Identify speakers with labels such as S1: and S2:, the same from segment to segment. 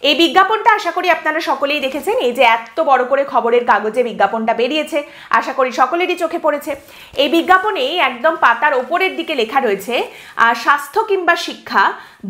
S1: এই বিজ্ঞাপনটা আশা করি আপনারা সকলেই দেখেছেন। এই যে এত বড় করে খবরের কাগজে বিজ্ঞাপনটা বেরিয়েছে, আশা করি সকলেরই চোখে পড়েছে। এই বিজ্ঞাপনে একদম পাতার ওপরের দিকে লেখা রয়েছে স্বাস্থ্য কিংবা শিক্ষা,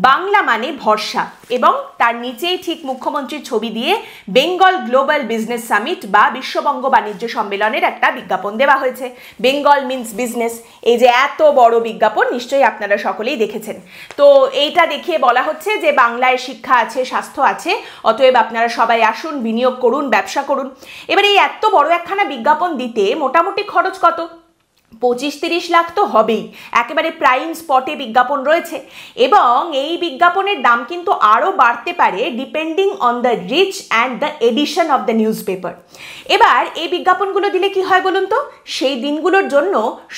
S1: বাংলা মানে ভরসা, এবং তার নিচেই ঠিক মুখ্যমন্ত্রীর ছবি দিয়ে বেঙ্গল গ্লোবাল বিজনেস সামিট বা বিশ্ববঙ্গ বাণিজ্য সম্মেলনের একটা বিজ্ঞাপন দেওয়া হয়েছে। Bengal means business. এই যে এত বড় বিজ্ঞাপন নিশ্চয়ই আপনারা সকলেই দেখেছেন। তো এইটা দেখিয়ে বলা হচ্ছে যে বাংলায় শিক্ষা আছে, স্বাস্থ্য আছে, অতএব আপনারা সবাই আসুন, বিনিয়োগ করুন, ব্যবসা করুন। এবার এই এত বড় একখানা বিজ্ঞাপন দিতে মোটামুটি খরচ কত? 25-30 লাখ তো হবেই। একেবারে প্রাইম স্পটে বিজ্ঞাপন রয়েছে, এবং এই বিজ্ঞাপনের দাম কিন্তু আরও বাড়তে পারে depending on the reach and the edition of the newspaper. এবার এই বিজ্ঞাপনগুলো দিলে কি হয় বলুন তো? সেই দিনগুলোর জন্য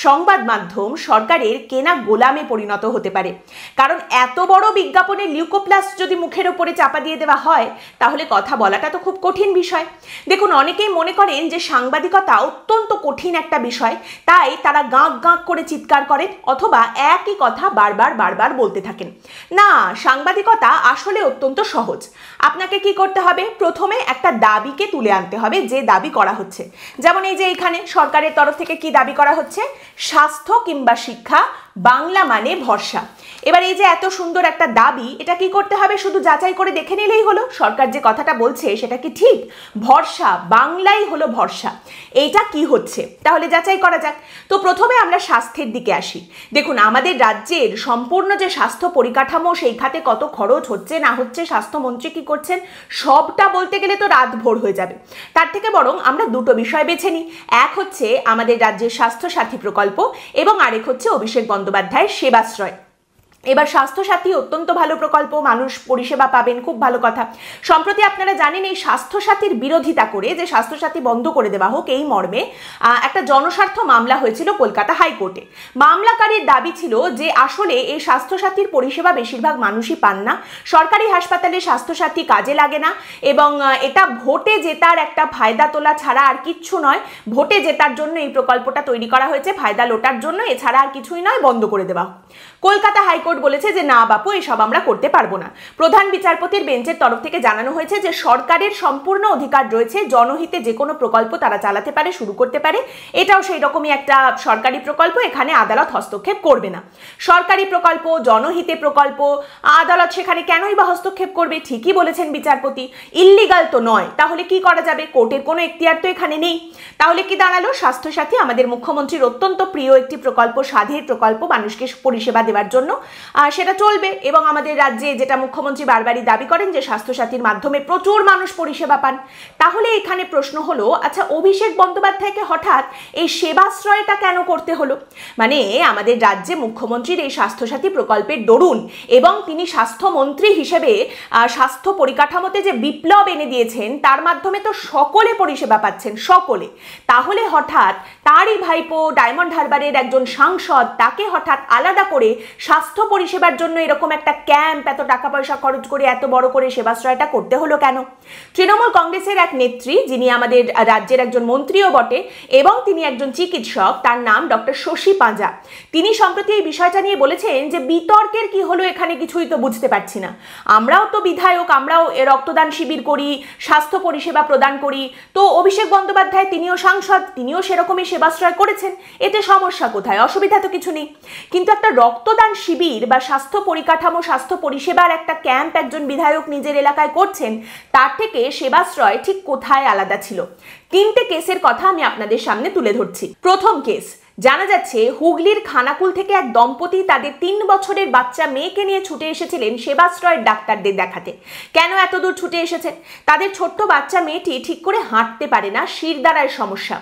S1: সংবাদ মাধ্যম সরকারের কেনা গোলামে পরিণত হতে পারে। কারণ এত বড় বিজ্ঞাপনে লিউকোপ্লাস্ট যদি মুখের ওপরে চাপা দিয়ে দেওয়া হয়, তাহলে কথা বলাটা তো খুব কঠিন বিষয়। দেখুন, অনেকেই মনে করেন যে সাংবাদিকতা অত্যন্ত কঠিন একটা বিষয়, তাই তারা গাঁক গাঁক করে চিৎকার করেন অথবা একই কথা বারবার বারবার বলতে থাকেন। না, সাংবাদিকতা আসলে অত্যন্ত সহজ। আপনাকে কি করতে হবে? প্রথমে একটা দাবিকে তুলে আনতে হবে, যে দাবি করা হচ্ছে। যেমন এই যে এখানে সরকারের তরফ থেকে কি দাবি করা হচ্ছে? স্বাস্থ্য কিংবা শিক্ষা, বাংলা মানে ভরসা। এবার এই যে এত সুন্দর একটা দাবি, এটা কি করতে হবে? শুধু যাচাই করে দেখে নিলেই হলো সরকার যে কথাটা বলছে সেটা কি ঠিক? ভরসা, বাংলাই হলো ভরসা। এইটা কি হচ্ছে তাহলে যাচাই করা যাক। তো প্রথমে আমরা স্বাস্থ্যের দিকে আসি। দেখুন, আমাদের রাজ্যের সম্পূর্ণ যে স্বাস্থ্য পরিকাঠামো, সেই খাতে কত খরচ হচ্ছে না হচ্ছে, স্বাস্থ্যমন্ত্রী কি করছেন, সবটা বলতে গেলে তো রাত ভোর হয়ে যাবে। তার থেকে বরং আমরা দুটো বিষয় বেছে নিই। এক হচ্ছে আমাদের রাজ্যের স্বাস্থ্যসাথী প্রকল্প, এবং আরেক হচ্ছে অভিষেক বন্দ্যোপাধ্যায়ের সেবাশ্রয়। এবার স্বাস্থ্যসাথী অত্যন্ত ভালো প্রকল্প, মানুষ পরিষেবা পাবেন, খুব ভালো কথা। সম্প্রতি আপনারা জানেন এই স্বাস্থ্যসাথীর বিরোধিতা করে যে স্বাস্থ্যসাথী বন্ধ করে দেওয়া হোক, এই মর্মে একটা জনস্বার্থ মামলা হয়েছিল কলকাতা হাইকোর্টে। মামলাকারীর দাবি ছিল যে আসলে এই স্বাস্থ্যসাথীর পরিষেবা বেশিরভাগ মানুষই পান না, সরকারি হাসপাতালে স্বাস্থ্যসাথী কাজে লাগে না, এবং এটা ভোটে জেতার একটা ফায়দা তোলা ছাড়া আর কিচ্ছু নয়। ভোটে জেতার জন্য এই প্রকল্পটা তৈরি করা হয়েছে, ফায়দা লোটার জন্য, এছাড়া আর কিছুই নয়, বন্ধ করে দেওয়া হোক। কলকাতা হাইকোর্ট বলেছে যে না বাপু, এসব আমরা করতে পারবো না। প্রধান বিচারপতির বেঞ্চের তরফ থেকে জানানো হয়েছে যে সরকারের সম্পূর্ণ অধিকার রয়েছে, জনহিতে যে কোনো প্রকল্প তারা চালাতে পারে, শুরু করতে পারে। এটাও সেই রকমই একটা সরকারি প্রকল্প, এখানে আদালত হস্তক্ষেপ করবে না। সরকারি প্রকল্প, জনহিতে প্রকল্প, আদালত সেখানে কেনই বা হস্তক্ষেপ করবে? ঠিকই বলেছেন বিচারপতি, ইল্লিগাল তো নয়। তাহলে কি করা যাবে? কোর্টের কোনো এখতিয়ার তো এখানে নেই। তাহলে কি দাঁড়ালো? স্বাস্থ্যসাথী আমাদের মুখ্যমন্ত্রীর অত্যন্ত প্রিয় একটি প্রকল্প, স্বাধীন প্রকল্প, মানুষকে পরিষেবা দেওয়ার জন্য, সেটা চলবে। এবং আমাদের রাজ্যে যেটা মুখ্যমন্ত্রী বারবারই দাবি করেন যে স্বাস্থ্যসাথীর মাধ্যমে প্রচুর মানুষ পরিষেবা পান। তাহলে এখানে প্রশ্ন হলো, আচ্ছা অভিষেক বন্দ্যোপাধ্যায়কে হঠাৎ এই সেবাশ্রয়টা কেন করতে হলো? মানে আমাদের রাজ্যে মুখ্যমন্ত্রীর এই স্বাস্থ্যসাথী প্রকল্পের দরুন, এবং তিনি স্বাস্থ্যমন্ত্রী হিসেবে স্বাস্থ্য পরিকাঠামোতে যে বিপ্লব এনে দিয়েছেন, তার মাধ্যমে তো সকলে পরিষেবা পাচ্ছেন, সকলে। তাহলে হঠাৎ তারই ভাইপো ডায়মন্ড হারবারের একজন সাংসদ, তাকে হঠাৎ আলাদা করে স্বাস্থ্য পরিষেবার জন্য এরকম একটা ক্যাম্প, এত টাকা পয়সা খরচ করে এত বড় করে সেবাশ্রয়টা করতে হলো কেন? তৃণমূল কংগ্রেসের এক নেত্রী, যিনি আমাদের রাজ্যের একজন মন্ত্রীও বটে এবং তিনি একজন চিকিৎসক, তার নাম ডক্টর শশী পাঁজা, তিনি সম্প্রতি এই বিষয়টা নিয়ে বলেছেন যে বিতর্কের কি হলো এখানে, কিছুই তো বুঝতে পারছি না। আমরাও তো বিধায়ক, আমরাও রক্তদান শিবির করি, স্বাস্থ্য পরিষেবা প্রদান করি। তো অভিষেক বন্দ্যোপাধ্যায় তিনিও সাংসদ, তিনিও সেরকমই সেবাশ্রয় করেছেন, এতে সমস্যা কোথায়? অসুবিধা তো কিছু নেই। কিন্তু একটা রক্তদান শিবির বা স্বাস্থ্য পরিকাঠামো, স্বাস্থ্য পরিষেবার একটা ক্যাম্প একজন বিধায়ক নিজের এলাকায় করছেন, তার থেকে সেবাশ্রয় ঠিক কোথায় আলাদা ছিল? 3টে কেসের কথা আমি আপনাদের সামনে তুলে ধরছি। প্রথম কেস, জানা যাচ্ছে হুগলির খানাকুল থেকে এক দম্পতি তাদের 3 বছরের বাচ্চা মেয়েকে নিয়ে ছুটে এসেছিলেন সেবাশ্রয়ের ডাক্তারদের দেখাতে। কেন এত দূর ছুটে এসেছেন? তাদের ছোট্ট বাচ্চা মেয়েটি ঠিক করে হাঁটতে পারে না, শিরদাঁড়ার সমস্যা।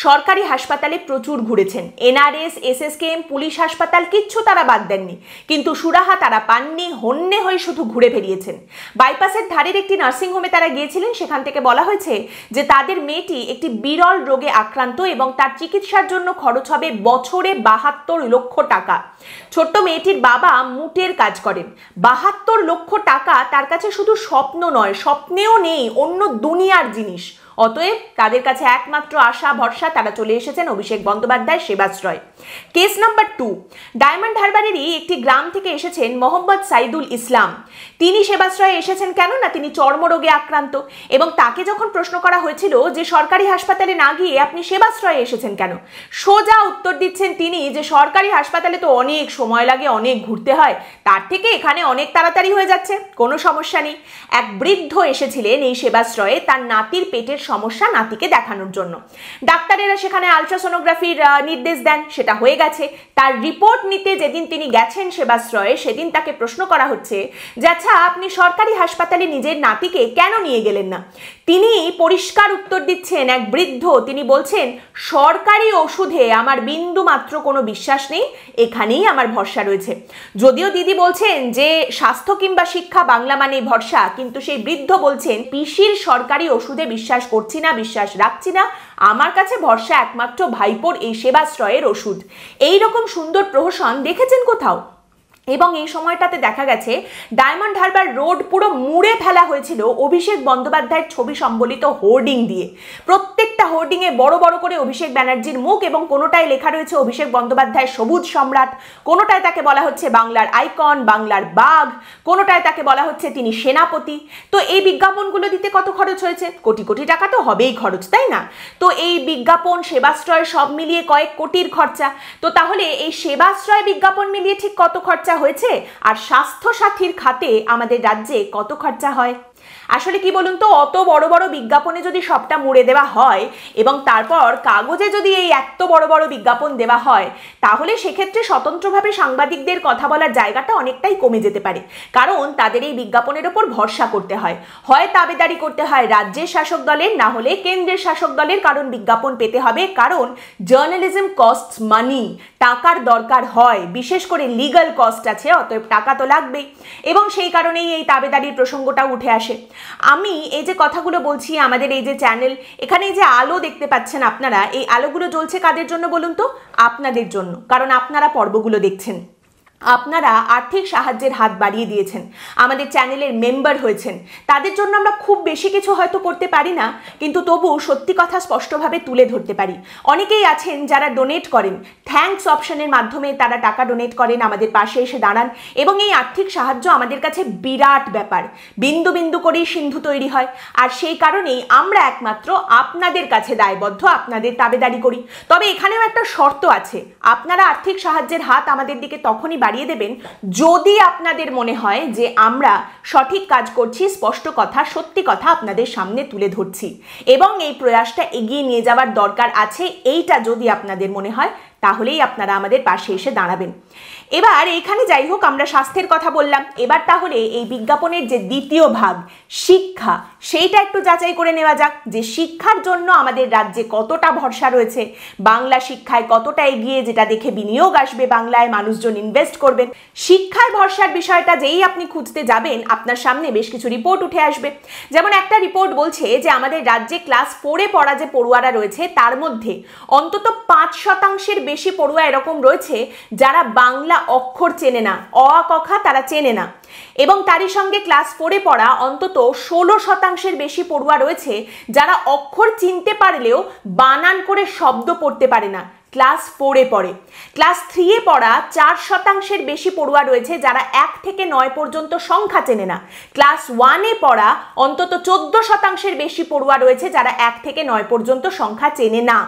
S1: সরকারি হাসপাতালে প্রচুর ঘুরেছেন, এনআরএস, এসএসকেএম, পুলিশ হাসপাতাল, কিচ্ছু তারা বাদ দেননি, কিন্তু সুরাহা তারা পাননি, হন্যে হয়ে শুধু ঘুরে বেরিয়েছেন। বাইপাসের ধারের একটি নার্সিংহোমে তারা গিয়েছিলেন, সেখান থেকে বলা হয়েছে যে তাদের মেয়েটি একটি বিরল রোগে আক্রান্ত এবং তার চিকিৎসার জন্য খরচ হবে বছরে 72 লক্ষ টাকা। ছোট্ট মেয়েটির বাবা মুটের কাজ করেন। 72 লক্ষ টাকা তার কাছে শুধু স্বপ্ন নয়, স্বপ্নেও নেই, অন্য দুনিয়ার জিনিস। অতএব তাদের কাছে একমাত্র আশা ভরসা, তারা চলে এসেছেন Abhishek Bandyopadhyay Sebashray. Case number 2, diamond হারবারেরই একটি গ্রাম থেকে এসেছেন মোহাম্মদ সাইদুল ইসলাম। তিনি সেবাশ্রয়ে এসেছেন কেন না, তিনি চর্মরোগে আক্রান্ত, এবং তাকে যখন প্রশ্ন করা হয়েছিল যে সরকারি হাসপাতালে না গিয়ে আপনি সেবাশ্রয়ে এসেছেন কেন, সোজা উত্তর দিচ্ছেন তিনি যে সরকারি হাসপাতালে তো অনেক সময় লাগে, অনেক ঘুরতে হয়, তার থেকে এখানে অনেক তাড়াতাড়ি হয়ে যাচ্ছে, কোনো সমস্যা নেই। এক বৃদ্ধ এসেছিলেন এই সেবাশ্রয়ে তার নাতির পেটের সমস্যা নাতিকে দেখানোর জন্য। ডাক্তারেরা সেখানে আলট্রাসোনোগ্রাফির নির্দেশ দেন, সেটা হয়ে গেছে। তার রিপোর্ট নিতে যেদিন তিনি গেছেন সেবাশ্রয়ে, সেদিন তাকে প্রশ্ন করা হচ্ছে যে আচ্ছা আপনি সরকারি হাসপাতালে নিজের নাতিকে কেন নিয়ে গেলেন না? তিনি পরিষ্কার উত্তর দিচ্ছেন, এক বৃদ্ধ, তিনি বলছেন সরকারি ওষুধে আমার বিন্দু মাত্র কোনো বিশ্বাস নেই, এখানেই আমার ভরসা রয়েছে। যদিও দিদি বলছেন যে স্বাস্থ্য কিংবা শিক্ষা বাংলা মানেই ভরসা, কিন্তু সেই বৃদ্ধ বলছেন পিসির সরকারি ওষুধে বিশ্বাস করছি না, বিশ্বাস রাখছি না, আমার কাছে ভরসা একমাত্র ভাইপোর এই সেবাশ্রয়ের ওষুধ। এই রকম সুন্দর প্রহসন দেখেছেন কোথাও? এবং এই সময়টাতে দেখা গেছে ডায়মন্ড হারবার রোড পুরো মুড়ে ফেলা হয়েছিল অভিষেক বন্দ্যোপাধ্যায়ের ছবি সম্বলিত হোর্ডিং দিয়ে। প্রত্যেকটা হোর্ডিংয়ে বড় বড় করে অভিষেক ব্যানার্জির মুখ, এবং কোনোটায় লেখা রয়েছে অভিষেক বন্দ্যোপাধ্যায় সবুজ সম্রাট, কোনোটায় তাকে বলা হচ্ছে বাংলার আইকন, বাংলার বাঘ, কোনোটায় তাকে বলা হচ্ছে তিনি সেনাপতি। তো এই বিজ্ঞাপনগুলো দিতে কত খরচ হয়েছে? কোটি কোটি টাকা তো হবেই খরচ, তাই না? তো এই বিজ্ঞাপন, সেবাশ্রয় সব মিলিয়ে কয়েক কোটির খরচা। তো তাহলে এই সেবাশ্রয় বিজ্ঞাপন মিলিয়ে ঠিক কত খরচা হয়েছে, আর স্বাস্থ্য সাথীর খাতে আমাদের রাজ্যে কত খরচা হয়? আসলে কি বলুন তো, অত বড় বড় বিজ্ঞাপনে যদি সবটা মুড়ে দেওয়া হয় এবং তারপর কাগজে যদি এই এত বড় বড় বিজ্ঞাপন দেওয়া হয়, তাহলে সেক্ষেত্রে স্বতন্ত্রভাবে সাংবাদিকদের কথা বলার জায়গাটা অনেকটাই কমে যেতে পারে। কারণ তাদের এই বিজ্ঞাপনের ওপর ভরসা করতে হয়, হয় তাবেদারি করতে হয় রাজ্যের শাসক দলের, না হলে কেন্দ্রের শাসক দলের, কারণ বিজ্ঞাপন পেতে হবে। কারণ জার্নালিজম কস্টস মানি, টাকার দরকার হয়, বিশেষ করে লিগ্যাল কস্ট আছে, অতএব টাকা তো লাগবেই, এবং সেই কারণেই এই তাবেদারির প্রসঙ্গটা উঠে আসে। আমি এই যে কথাগুলো বলছি, আমাদের এই যে চ্যানেল, এখানে এই যে আলো দেখতে পাচ্ছেন আপনারা, এই আলোগুলো জ্বলছে কাদের জন্য বলুন তো? আপনাদের জন্য, কারণ আপনারা পর্বগুলো দেখছেন, আপনারা আর্থিক সাহায্যের হাত বাড়িয়ে দিয়েছেন, আমাদের চ্যানেলের মেম্বার হয়েছেন। তাদের জন্য আমরা খুব বেশি কিছু হয়তো করতে পারি না, কিন্তু তবু সত্যি কথা স্পষ্টভাবে তুলে ধরতে পারি। অনেকেই আছেন যারা ডোনেট করেন, থ্যাঙ্কস অপশনের মাধ্যমে তারা টাকা ডোনেট করেন, আমাদের পাশে এসে দাঁড়ান, এবং এই আর্থিক সাহায্য আমাদের কাছে বিরাট ব্যাপার। বিন্দু বিন্দু করেই সিন্ধু তৈরি হয়, আর সেই কারণেই আমরা একমাত্র আপনাদের কাছে দায়বদ্ধ, আপনাদের তাবেদারি করি। তবে এখানেও একটা শর্ত আছে, আপনারা আর্থিক সাহায্যের হাত আমাদের দিকে তখনই বাড়িয়ে দেবেন যদি আপনাদের মনে হয় যে আমরা সঠিক কাজ করছি, স্পষ্ট কথা, সত্যি কথা আপনাদের সামনে তুলে ধরছি, এবং এই প্রয়াসটা এগিয়ে নিয়ে যাওয়ার দরকার আছে, এইটা যদি আপনাদের মনে হয়, তাহলেই আপনারা আমাদের পাশে এসে দাঁড়াবেন। এবার এইখানে যাই হোক, আমরা স্বাস্থ্যের কথা বললাম, এবার তাহলে এই বিজ্ঞাপনের যে দ্বিতীয় ভাগ শিক্ষা, সেইটা একটু যাচাই করে নেওয়া যাক যে শিক্ষার জন্য আমাদের রাজ্যে কতটা ভরসা রয়েছে, বাংলা শিক্ষায় কতটা এগিয়ে, যেটা দেখে বিনিয়োগ আসবে বাংলায়, মানুষজন ইনভেস্ট করবেন। শিক্ষার ভরসার বিষয়টা যেই আপনি খুঁজতে যাবেন, আপনার সামনে বেশ কিছু রিপোর্ট উঠে আসবে। যেমন একটা রিপোর্ট বলছে যে আমাদের রাজ্যে ক্লাস 4-এ পড়া যে পড়ুয়ারা রয়েছে, তার মধ্যে অন্তত 5% বেশি পড়ুয়া এরকম রয়েছে যারা বাংলা অক্ষর চেনে না, অ আ ক খ তারা চেনে না, এবং তারই সঙ্গে ক্লাস 4-এ পড়া অন্তত 16% বেশি পড়ুয়া রয়েছে যারা অক্ষর চিনতে পারলেও বানান করে শব্দ পড়তে পারে না, ক্লাস 4-এ পড়ে। ক্লাস 3-এ পড়া 4% বেশি পড়ুয়া রয়েছে যারা 1 থেকে 9 পর্যন্ত সংখ্যা চেনে না। ক্লাস 1-এ পড়া অন্তত 14% বেশি পড়ুয়া রয়েছে যারা 1 থেকে 9 পর্যন্ত সংখ্যা চেনে না।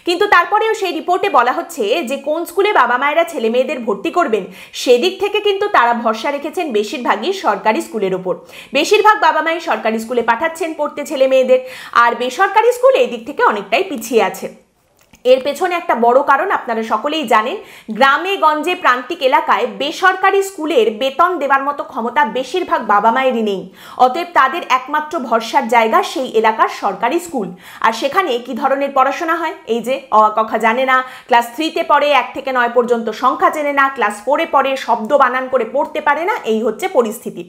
S1: কিন্তু তারপরেও সেই রিপোর্টে বলা হচ্ছে যে কোন স্কুলে বাবা মায়েরা ছেলে মেয়েদের ভর্তি করবেন, সেদিক থেকে কিন্তু তারা ভরসা রেখেছেন বেশিরভাগই সরকারি স্কুলের ওপর। বেশিরভাগ বাবা মাই সরকারি স্কুলে পাঠাচ্ছেন পড়তে ছেলে মেয়েদের, আর বেসরকারি স্কুল এই দিক থেকে অনেকটাই পিছিয়ে আছে। এর পেছনে একটা বড় কারণ আপনারা সকলেই জানেন, গ্রামে গঞ্জে প্রান্তিক এলাকায় বেসরকারি স্কুলের বেতন দেওয়ার মতো ক্ষমতা বেশিরভাগ বাবা মায়েরই নেই। অতএব তাদের একমাত্র ভরসার জায়গা সেই এলাকার সরকারি স্কুল। আর সেখানে কি ধরনের পড়াশোনা হয়? এই যে অ আ ক খ জানে না, ক্লাস 3-তে পড়ে 1 থেকে 9 পর্যন্ত সংখ্যা চেনে না, ক্লাস 4-এ পড়ে শব্দ বানান করে পড়তে পারে না, এই হচ্ছে পরিস্থিতি।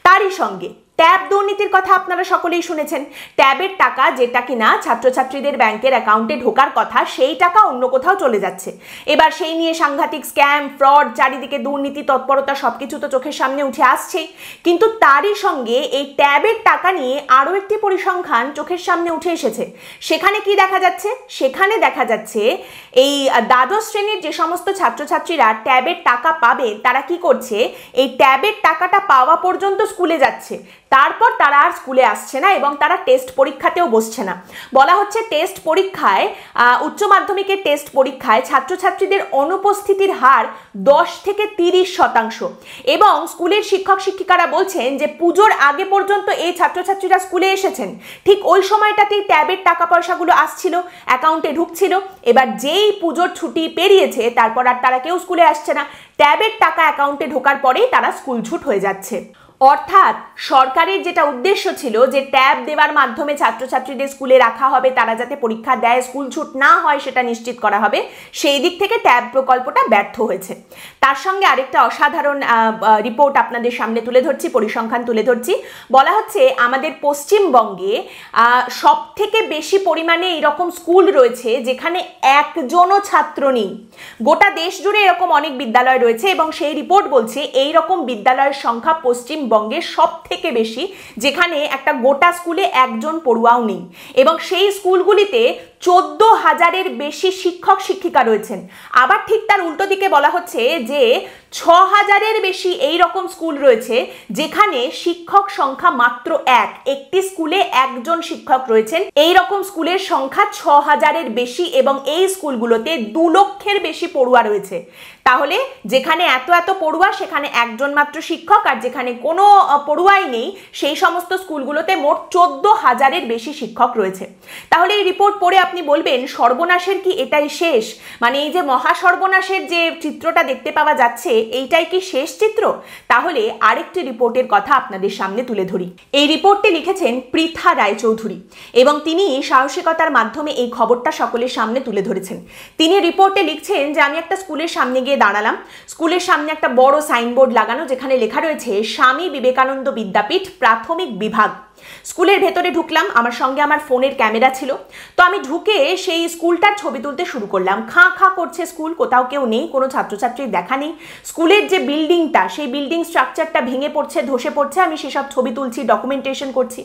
S1: তারই সঙ্গে ট্যাব দুর্নীতির কথা আপনারা সকলেই শুনেছেন। ট্যাবের টাকা যেটা কিনা ছাত্রছাত্রীদের ব্যাংকের অ্যাকাউন্টে ঢোকার কথা, সেই টাকা অন্য কোথাও চলে যাচ্ছে। এবার সেই নিয়ে সাংঘাতিক স্ক্যাম, ফ্রড, চারিদিকে দুর্নীতি তৎপরতা সবকিছু তো চোখের সামনে উঠে আসছে। কিন্তু তারই সঙ্গে এই ট্যাবের টাকা নিয়ে আরও একটি পরিসংখ্যান চোখের সামনে উঠে এসেছে। সেখানে কি দেখা যাচ্ছে? সেখানে দেখা যাচ্ছে এই দ্বাদশ শ্রেণীর যে সমস্ত ছাত্রছাত্রীরা ট্যাবের টাকা পাবে, তারা কি করছে, এই ট্যাবের টাকাটা পাওয়া পর্যন্ত স্কুলে যাচ্ছে, তারপর তারা আর স্কুলে আসছে না এবং তারা টেস্ট পরীক্ষাতেও বসছে না। বলা হচ্ছে টেস্ট পরীক্ষায়, উচ্চ মাধ্যমিকের টেস্ট পরীক্ষায় ছাত্রছাত্রীদের অনুপস্থিতির হার 10 থেকে 30% এবং স্কুলের শিক্ষক শিক্ষিকারা বলছেন যে পুজোর আগে পর্যন্ত এই ছাত্রছাত্রীরা স্কুলে এসেছেন, ঠিক ওই সময়টাতেই ট্যাবের টাকা পয়সাগুলো আসছিল, অ্যাকাউন্টে ঢুকছিল। এবার যেই পুজোর ছুটি পেরিয়েছে তারপর আর তারা কেউ স্কুলে আসছে না, ট্যাবের টাকা অ্যাকাউন্টে ঢোকার পরেই তারা স্কুল ছুট হয়ে যাচ্ছে। অর্থাৎ সরকারের যেটা উদ্দেশ্য ছিল যে ট্যাব দেওয়ার মাধ্যমে ছাত্রছাত্রীদের স্কুলে রাখা হবে, তারা যাতে পরীক্ষা দেয়, স্কুল ছুট না হয় সেটা নিশ্চিত করা হবে, সেই দিক থেকে ট্যাব প্রকল্পটা ব্যর্থ হয়েছে। তার সঙ্গে আরেকটা অসাধারণ রিপোর্ট আপনাদের সামনে তুলে ধরছি, পরিসংখ্যান তুলে ধরছি। বলা হচ্ছে আমাদের পশ্চিমবঙ্গে সব থেকে বেশি পরিমাণে এরকম স্কুল রয়েছে যেখানে একজনও ছাত্র নেই। গোটা দেশ জুড়ে এরকম অনেক বিদ্যালয় রয়েছে এবং সেই রিপোর্ট বলছে এই রকম বিদ্যালয়ের সংখ্যা পশ্চিমবঙ্গে সব থেকে বেশি, যেখানে একটা গোটা স্কুলে একজন পড়ুয়াও নেই এবং সেই স্কুলগুলিতে 14,000-এর বেশি শিক্ষক শিক্ষিকা রয়েছেন। আবার ঠিক তার উল্টো দিকে বলা হচ্ছে যে 6,000-এর বেশি এই রকম স্কুল রয়েছে যেখানে শিক্ষক সংখ্যা মাত্র একটি স্কুলে একজন শিক্ষক রয়েছেন। এই রকম স্কুলের সংখ্যা 6,000-এর বেশি এবং এই স্কুলগুলোতে 2 লক্ষের বেশি পড়ুয়া রয়েছে। তাহলে যেখানে এত এত পড়ুয়া সেখানে একজন মাত্র শিক্ষক, আর যেখানে কোনো পড়ুয়াই নেই সেই সমস্ত স্কুলগুলোতে মোট 14,000-এর বেশি শিক্ষক রয়েছে। তাহলে এই রিপোর্ট পড়ে আপনি বলবেন সর্বনাশের কি এটাই শেষ? মানে এই যে মহা সর্বনাশের যে চিত্রটা দেখতে পাওয়া যাচ্ছে, এইটাই কি শেষ চিত্র? তাহলে আরেকটি রিপোর্টের কথা আপনাদের সামনে তুলে ধরি। এই রিপোর্টটি লিখেছেন পৃথা রায়চৌধুরী এবং তিনি সাহসিকতার মাধ্যমে এই খবরটা সকলের সামনে তুলে ধরেছেন। তিনি রিপোর্টে লিখছেন যে আমি একটা স্কুলের সামনে গিয়ে দাঁড়ালাম। স্কুলের সামনে একটা বড় সাইনবোর্ড লাগানো যেখানে লেখা রয়েছে স্বামী বিবেকানন্দ বিদ্যাপীঠ প্রাথমিক বিভাগ। স্কুলের ভেতরে ঢুকলাম, আমার সঙ্গে আমার ফোনের ক্যামেরা ছিল। তো আমি ঢুকে সেই স্কুলটার ছবি তুলতে শুরু করলাম। খাঁ খাঁ করছে স্কুল, কোথাও কেউ নেই, কোনো ছাত্রছাত্রীর দেখা নেই। স্কুলের যে বিল্ডিংটা, সেই বিল্ডিং স্ট্রাকচারটা ভেঙে পড়ছে, ধসে পড়ছে, আমি সেসব ছবি তুলছি, ডকুমেন্টেশন করছি।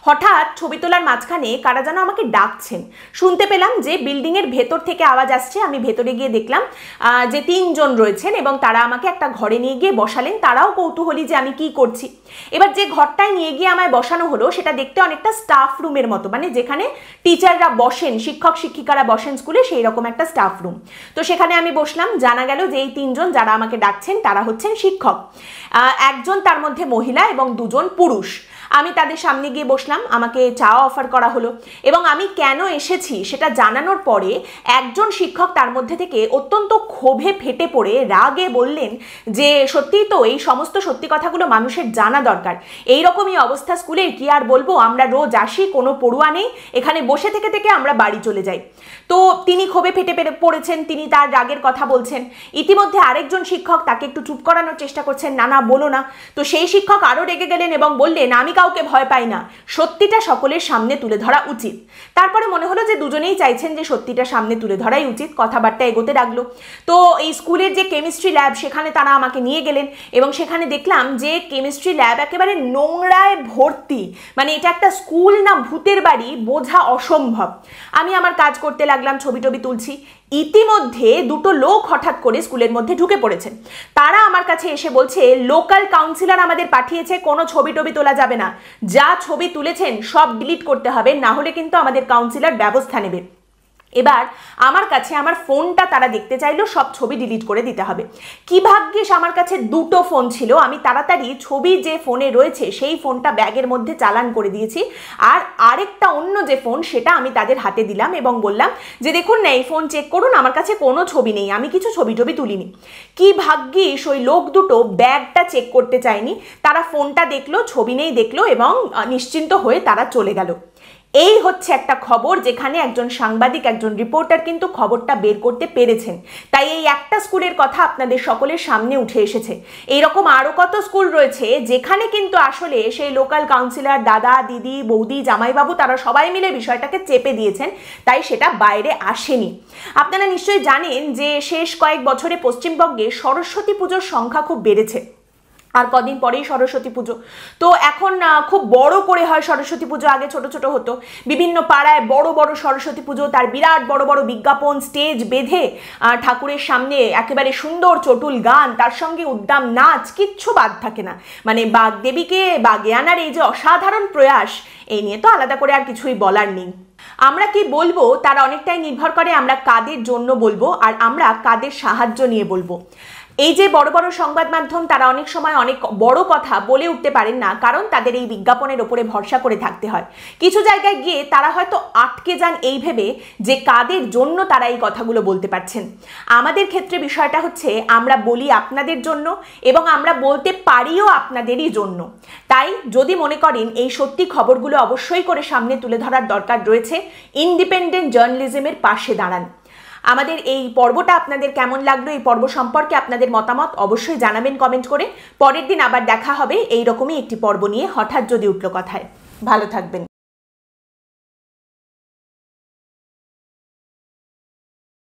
S1: হঠাৎ ছবি তোলার মাঝখানে কারা যেন আমাকে ডাকছেন। শুনতে পেলাম যে বিল্ডিংয়ের ভেতর থেকে আওয়াজ আসছে। আমি ভেতরে গিয়ে দেখলাম যে 3 জন রয়েছেন এবং তারা আমাকে একটা ঘরে নিয়ে গিয়ে বসালেন। তারাও কৌতূহলী যে আমি কি করছি। এবার যে ঘরটায় নিয়ে গিয়ে আমায় বসানো হলো সেটা দেখতে অনেকটা স্টাফ রুমের মতো, মানে যেখানে টিচাররা বসেন, শিক্ষক শিক্ষিকারা বসেন স্কুলে, সেই রকম একটা স্টাফ রুম। তো সেখানে আমি বসলাম। জানা গেল যে এই 3 জন যারা আমাকে ডাকছেন তারা হচ্ছেন শিক্ষক। একজন তার মধ্যে মহিলা এবং 2 জন পুরুষ। আমি তাদের সামনে গিয়ে বসলাম, আমাকে চা অফার করা হলো এবং আমি কেন এসেছি সেটা জানানোর পরে একজন শিক্ষক তার মধ্যে থেকে অত্যন্ত ক্ষোভে ফেটে পড়ে রাগে বললেন যে সত্যিই তো এই সমস্ত সত্যি কথাগুলো মানুষের জানা দরকার। এই রকমই অবস্থা স্কুলে, কি আর বলবো, আমরা রোজ আসি, কোনো পড়ুয়া নেই, এখানে বসে থেকে থেকে আমরা বাড়ি চলে যাই। তো তিনি ক্ষোভে ফেটে পড়েছেন, তিনি তার রাগের কথা বলছেন। ইতিমধ্যে আরেকজন শিক্ষক তাকে একটু চুপ করানোর চেষ্টা করছেন, না না বলো না। তো সেই শিক্ষক আরও রেগে গেলেন এবং বললেন আমি কাউকে ভয় পাই না, সত্যিটা সকলের সামনে তুলে ধরা উচিত। তারপরে মনে হলো যে দুজনেই চাইছেন যে সত্যিটা সামনে তুলে ধরাই উচিত। কথাবার্তা এগোতে লাগলো। তো এই স্কুলের যে কেমিস্ট্রি ল্যাব, সেখানে তারা আমাকে নিয়ে গেলেন এবং সেখানে দেখলাম যে কেমিস্ট্রি ল্যাব একেবারে নোংরায় ভর্তি। মানে এটা একটা স্কুল না ভূতের বাড়ি বোঝা অসম্ভব। আমি আমার কাজ করতে লাগলাম, ছবি টবি তুলছি। ইতিমধ্যে 2টো লোক হঠাৎ করে স্কুলের মধ্যে ঢুকে পড়েছেন। তারা আমার কাছে এসে বলছে লোকাল কাউন্সিলর আমাদের পাঠিয়েছে, কোনো ছবি টবি তোলা যাবে না, যা ছবি তুলেছেন সব ডিলিট করতে হবে, না হলে কিন্তু আমাদের কাউন্সিলর ব্যবস্থা নেবে। এবার আমার কাছে আমার ফোনটা তারা দেখতে চাইলো, সব ছবি ডিলিট করে দিতে হবে। কি ভাগ্যিস আমার কাছে 2টো ফোন ছিল, আমি তাড়াতাড়ি ছবি যে ফোনে রয়েছে সেই ফোনটা ব্যাগের মধ্যে চালান করে দিয়েছি, আর আরেকটা অন্য যে ফোন সেটা আমি তাদের হাতে দিলাম এবং বললাম যে দেখুন না, এই ফোন চেক করুন, আমার কাছে কোনো ছবি নেই, আমি কিছু ছবি টবি তুলিনি। কি ভাগ্যিস ওই লোক 2টো ব্যাগটা চেক করতে চায়নি, তারা ফোনটা দেখলো, ছবি নেই দেখলো এবং নিশ্চিন্ত হয়ে তারা চলে গেল। এই হচ্ছে একটা খবর যেখানে একজন সাংবাদিক, একজন রিপোর্টার কিন্তু খবরটা বের করতে পেরেছেন। তাই এই একটা স্কুলের কথা আপনাদের সকলের সামনে উঠে এসেছে। এইরকম আরও কত স্কুল রয়েছে যেখানে কিন্তু আসলে সেই লোকাল কাউন্সিলর, দাদা, দিদি, বৌদি, জামাইবাবু তারা সবাই মিলে বিষয়টাকে চেপে দিয়েছেন, তাই সেটা বাইরে আসেনি। আপনারা নিশ্চয়ই জানেন যে শেষ কয়েক বছরে পশ্চিমবঙ্গে সরস্বতী পুজোর সংখ্যা খুব বেড়েছে। আর কদিন পরেই সরস্বতী পুজো, তো এখন খুব বড় করে হয় সরস্বতী পুজো। আগে ছোট ছোট হতো, বিভিন্ন পাড়ায় বড় বড় সরস্বতী পুজো, তার বিরাট বড় বড় বিজ্ঞাপন, স্টেজ বেঁধে ঠাকুরের সামনে একেবারে সুন্দর চটুল গান, তার সঙ্গে উদ্দাম নাচ, কিচ্ছু বাদ থাকে না। মানে বাগদেবীকে বাগে আনার এই যে অসাধারণ প্রয়াস, এই নিয়ে তো আলাদা করে আর কিছুই বলার নেই। আমরা কি বলবো তার অনেকটাই নির্ভর করে আমরা কাদের জন্য বলবো আর আমরা কাদের সাহায্য নিয়ে বলবো। এই যে বড় বড় সংবাদ মাধ্যম, তারা অনেক সময় অনেক বড় কথা বলে উঠতে পারেন না, কারণ তাদের এই বিজ্ঞাপনের ওপরে ভরসা করে থাকতে হয়। কিছু জায়গায় গিয়ে তারা হয়তো আটকে যান এই ভেবে যে কাদের জন্য তারা এই কথাগুলো বলতে পারছেন। আমাদের ক্ষেত্রে বিষয়টা হচ্ছে আমরা বলি আপনাদের জন্য এবং আমরা বলতে পারিও আপনাদেরই জন্য। তাই যদি মনে করেন এই সত্যি খবরগুলো অবশ্যই করে সামনে তুলে ধরার দরকার রয়েছে, ইন্ডিপেন্ডেন্ট জার্নালিজমের পাশে দাঁড়ান। আমাদের এই পর্বটা আপনাদের কেমন লাগলো, এই পর্ব সম্পর্কে আপনাদের মতামত অবশ্যই জানাবেন কমেন্ট করে। পরের দিন আবার দেখা হবে এইরকমই একটি পর্ব নিয়ে, হঠাৎ যদি উঠল কথায়। ভালো থাকবেন।